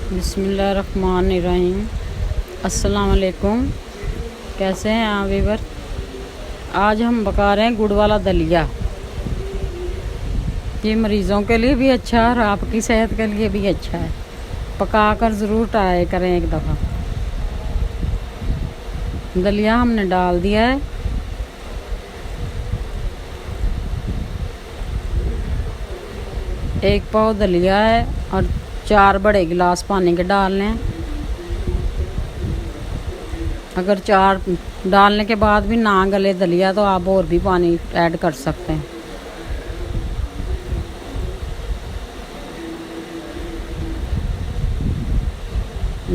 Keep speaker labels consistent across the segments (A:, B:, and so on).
A: बिस्मिल्लाहिर्रहमानिर्रहीम। अस्सलाम वालेकुम। कैसे हैं आप वीवर? आज हम पका रहे हैं गुड़ वाला दलिया। ये मरीज़ों के लिए भी अच्छा है और आपकी सेहत के लिए भी अच्छा है। पका कर ज़रूर ट्राई करें एक दफ़ा। दलिया हमने डाल दिया है। एक पाव दलिया है और 4 बड़े गिलास पानी के डालने हैं। अगर 4 डालने के बाद भी ना गले दलिया तो आप और भी पानी ऐड कर सकते हैं।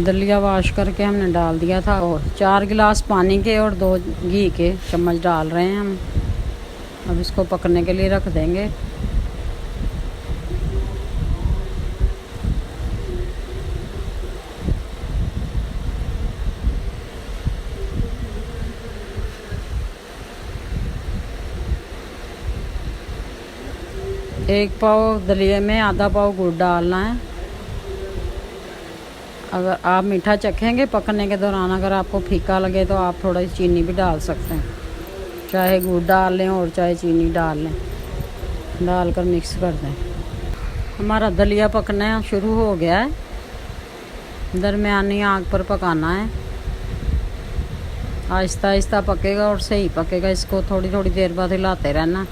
A: दलिया वाश करके हमने डाल दिया था और 4 गिलास पानी के और 2 घी के चम्मच डाल रहे हैं हम। अब इसको पकने के लिए रख देंगे। एक पाव दलिया में आधा पाव गुड़ डालना है। अगर आप मीठा चखेंगे पकने के दौरान, अगर आपको फीका लगे तो आप थोड़ा सी चीनी भी डाल सकते हैं। चाहे गुड़ डाल लें और चाहे चीनी डाल लें। डाल कर मिक्स कर दें। हमारा दलिया पकना शुरू हो गया है। दरमियानी आग पर पकाना है। आहिस्ता आहिस्ता पकेगा और सही पकेगा। इसको थोड़ी थोड़ी देर बाद हिलाते रहना।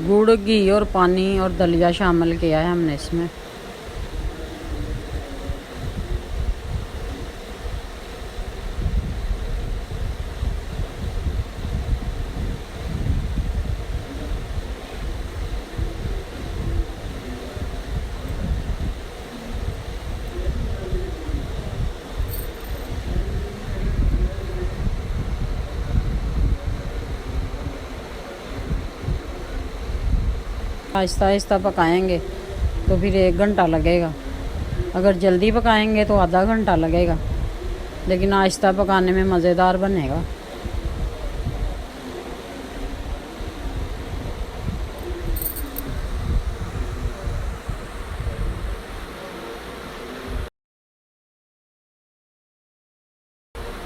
A: गुड़, घी और पानी और दलिया शामिल किया है हमने इसमें। आहिस्ता आहिस्ता पकाएंगे तो फिर 1 घंटा लगेगा। अगर जल्दी पकाएंगे तो आधा घंटा लगेगा, लेकिन आहिस्ता पकाने में मज़ेदार बनेगा।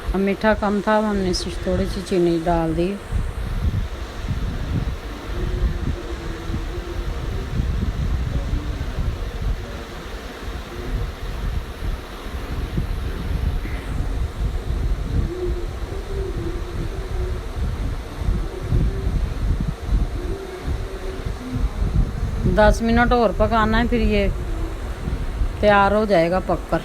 A: अब मीठा कम था, हमने थोड़ी सी चीनी डाल दी। दस मिनट और पकाना है, फिर ये तैयार हो जाएगा पककर।